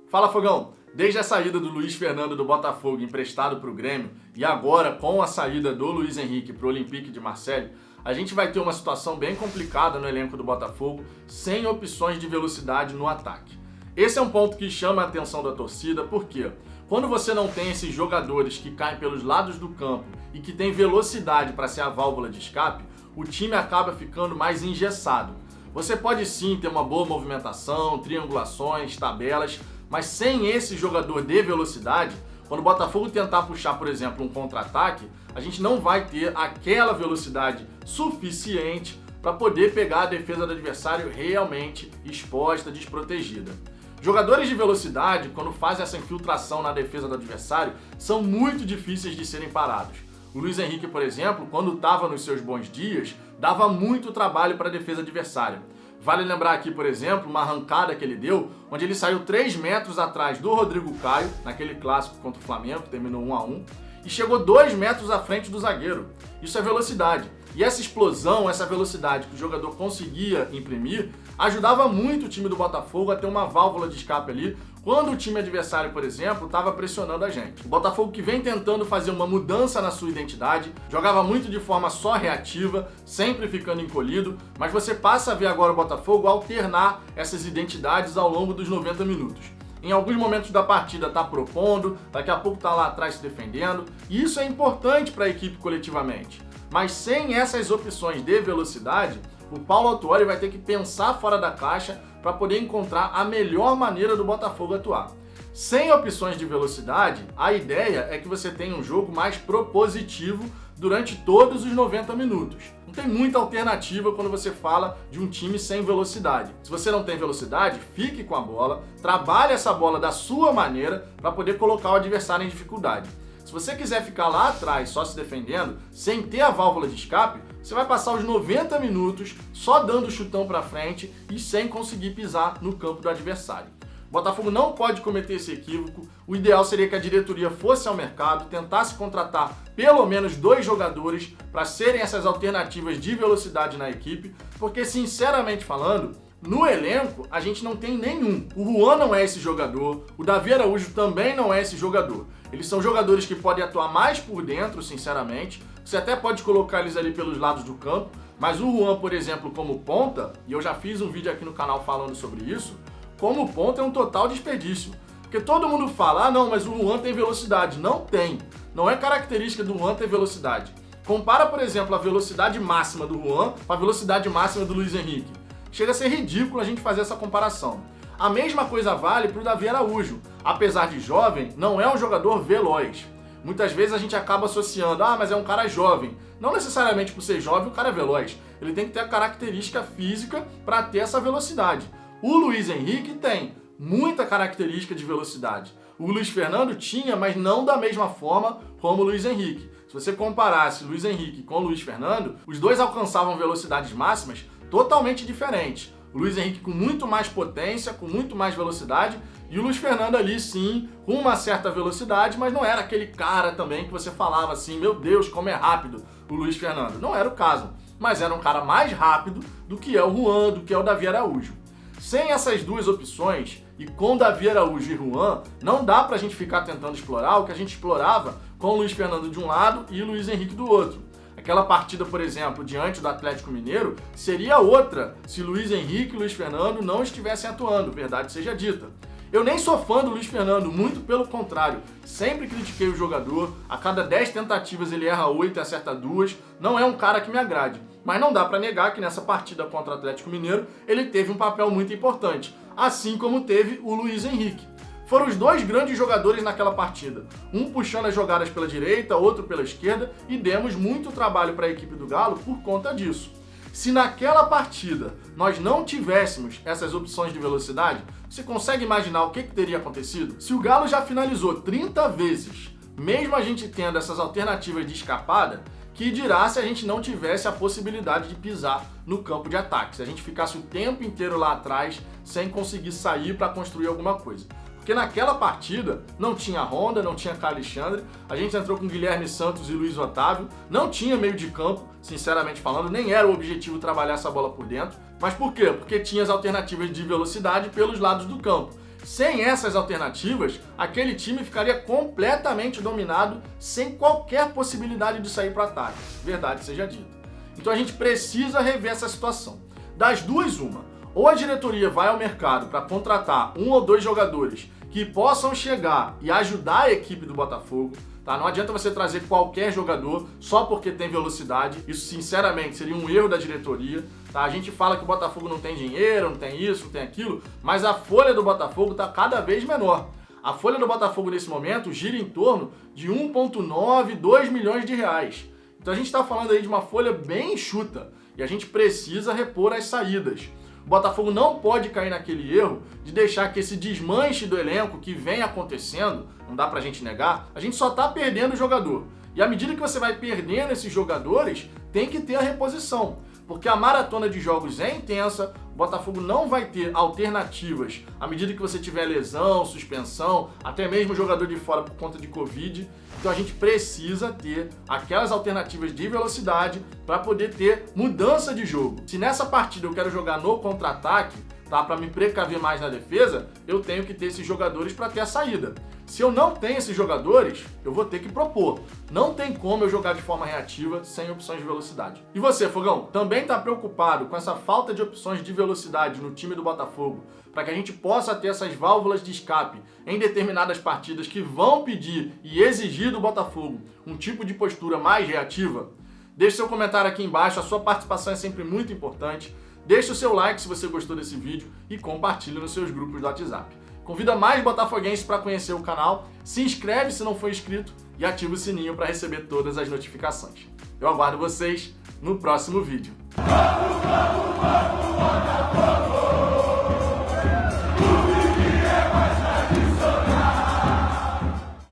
Fala, Fogão! Desde a saída do Luiz Fernando do Botafogo emprestado para o Grêmio e agora com a saída do Luiz Henrique para o Olympique de Marseille, a gente vai ter uma situação bem complicada no elenco do Botafogo, sem opções de velocidade no ataque. Esse é um ponto que chama a atenção da torcida, porque quando você não tem esses jogadores que caem pelos lados do campo e que tem velocidade para ser a válvula de escape, o time acaba ficando mais engessado. Você pode sim ter uma boa movimentação, triangulações, tabelas, mas sem esse jogador de velocidade, quando o Botafogo tentar puxar, por exemplo, um contra-ataque, a gente não vai ter aquela velocidade suficiente para poder pegar a defesa do adversário realmente exposta, desprotegida. Jogadores de velocidade, quando fazem essa infiltração na defesa do adversário, são muito difíceis de serem parados. O Luiz Henrique, por exemplo, quando estava nos seus bons dias, dava muito trabalho para a defesa adversária. Vale lembrar aqui, por exemplo, uma arrancada que ele deu, onde ele saiu 3 metros atrás do Rodrigo Caio, naquele clássico contra o Flamengo, que terminou 1-1, e chegou 2 metros à frente do zagueiro. Isso é velocidade. E essa explosão, essa velocidade que o jogador conseguia imprimir, ajudava muito o time do Botafogo a ter uma válvula de escape ali, quando o time adversário, por exemplo, estava pressionando a gente. O Botafogo que vem tentando fazer uma mudança na sua identidade, jogava muito de forma só reativa, sempre ficando encolhido, mas você passa a ver agora o Botafogo alternar essas identidades ao longo dos 90 minutos. Em alguns momentos da partida está propondo, daqui a pouco está lá atrás se defendendo, e isso é importante para a equipe coletivamente. Mas sem essas opções de velocidade, o Paulo Autuori vai ter que pensar fora da caixa para poder encontrar a melhor maneira do Botafogo atuar. Sem opções de velocidade, a ideia é que você tenha um jogo mais propositivo durante todos os 90 minutos. Não tem muita alternativa quando você fala de um time sem velocidade. Se você não tem velocidade, fique com a bola, trabalhe essa bola da sua maneira para poder colocar o adversário em dificuldade. Se você quiser ficar lá atrás só se defendendo, sem ter a válvula de escape, você vai passar os 90 minutos só dando chutão para frente e sem conseguir pisar no campo do adversário. O Botafogo não pode cometer esse equívoco. O ideal seria que a diretoria fosse ao mercado, tentasse contratar pelo menos 2 jogadores para serem essas alternativas de velocidade na equipe, porque, sinceramente falando, no elenco a gente não tem nenhum. O Juan não é esse jogador, o Davi Araújo também não é esse jogador. Eles são jogadores que podem atuar mais por dentro, sinceramente. Você até pode colocar eles ali pelos lados do campo, mas o Juan, por exemplo, como ponta, e eu já fiz um vídeo aqui no canal falando sobre isso, como ponta é um total desperdício. Porque todo mundo fala, ah não, mas o Juan tem velocidade. Não tem. Não é característica do Juan ter velocidade. Compara, por exemplo, a velocidade máxima do Juan com a velocidade máxima do Luiz Henrique. Chega a ser ridículo a gente fazer essa comparação. A mesma coisa vale para o Davi Araújo. Apesar de jovem, não é um jogador veloz. Muitas vezes a gente acaba associando, ah, mas é um cara jovem. Não necessariamente por ser jovem o cara é veloz. Ele tem que ter a característica física para ter essa velocidade. O Luiz Henrique tem muita característica de velocidade. O Luiz Fernando tinha, mas não da mesma forma como o Luiz Henrique. Se você comparasse Luiz Henrique com o Luiz Fernando, os dois alcançavam velocidades máximas totalmente diferentes. O Luiz Henrique com muito mais potência, com muito mais velocidade, e o Luiz Fernando ali sim, com uma certa velocidade, mas não era aquele cara também que você falava assim, meu Deus, como é rápido o Luiz Fernando. Não era o caso, mas era um cara mais rápido do que é o Juan, do que é o Davi Araújo. Sem essas duas opções, e com Davi Araújo e Juan, não dá pra gente ficar tentando explorar o que a gente explorava com o Luiz Fernando de um lado e o Luiz Henrique do outro. Aquela partida, por exemplo, diante do Atlético Mineiro, seria outra se Luiz Henrique e Luiz Fernando não estivessem atuando, verdade seja dita. Eu nem sou fã do Luiz Fernando, muito pelo contrário. Sempre critiquei o jogador, a cada 10 tentativas ele erra 8 e acerta 2. Não é um cara que me agrade. Mas não dá pra negar que nessa partida contra o Atlético Mineiro ele teve um papel muito importante, assim como teve o Luiz Henrique. Foram os 2 grandes jogadores naquela partida, um puxando as jogadas pela direita, outro pela esquerda, e demos muito trabalho para a equipe do Galo por conta disso. Se naquela partida nós não tivéssemos essas opções de velocidade, você consegue imaginar o que teria acontecido? Se o Galo já finalizou 30 vezes, mesmo a gente tendo essas alternativas de escapada, que dirá se a gente não tivesse a possibilidade de pisar no campo de ataque, se a gente ficasse o tempo inteiro lá atrás sem conseguir sair para construir alguma coisa. Porque naquela partida não tinha Honda, não tinha Caio Alexandre, a gente entrou com Guilherme Santos e Luiz Otávio, não tinha meio de campo, sinceramente falando, nem era o objetivo trabalhar essa bola por dentro. Mas por quê? Porque tinha as alternativas de velocidade pelos lados do campo. Sem essas alternativas, aquele time ficaria completamente dominado, sem qualquer possibilidade de sair para o ataque. Verdade seja dita. Então a gente precisa rever essa situação. Das duas, uma. Ou a diretoria vai ao mercado para contratar 1 ou 2 jogadores que possam chegar e ajudar a equipe do Botafogo. Tá? Não adianta você trazer qualquer jogador só porque tem velocidade. Isso, sinceramente, seria um erro da diretoria. Tá? A gente fala que o Botafogo não tem dinheiro, não tem isso, não tem aquilo, mas a folha do Botafogo está cada vez menor. A folha do Botafogo, nesse momento, gira em torno de 1,9, 2 milhões de reais. Então a gente está falando aí de uma folha bem enxuta e a gente precisa repor as saídas. O Botafogo não pode cair naquele erro de deixar que esse desmanche do elenco que vem acontecendo, não dá pra gente negar, a gente só tá perdendo o jogador. E à medida que você vai perdendo esses jogadores, tem que ter a reposição. Porque a maratona de jogos é intensa, o Botafogo não vai ter alternativas à medida que você tiver lesão, suspensão, até mesmo jogador de fora por conta de Covid. Então a gente precisa ter aquelas alternativas de velocidade para poder ter mudança de jogo. Se nessa partida eu quero jogar no contra-ataque, tá, para me precaver mais na defesa, eu tenho que ter esses jogadores para ter a saída. Se eu não tenho esses jogadores, eu vou ter que propor. Não tem como eu jogar de forma reativa sem opções de velocidade. E você, Fogão, também está preocupado com essa falta de opções de velocidade no time do Botafogo, para que a gente possa ter essas válvulas de escape em determinadas partidas que vão pedir e exigir do Botafogo um tipo de postura mais reativa? Deixe seu comentário aqui embaixo, a sua participação é sempre muito importante. Deixe o seu like se você gostou desse vídeo e compartilhe nos seus grupos do WhatsApp. Convida mais botafoguenses para conhecer o canal, se inscreve se não for inscrito e ativa o sininho para receber todas as notificações. Eu aguardo vocês no próximo vídeo.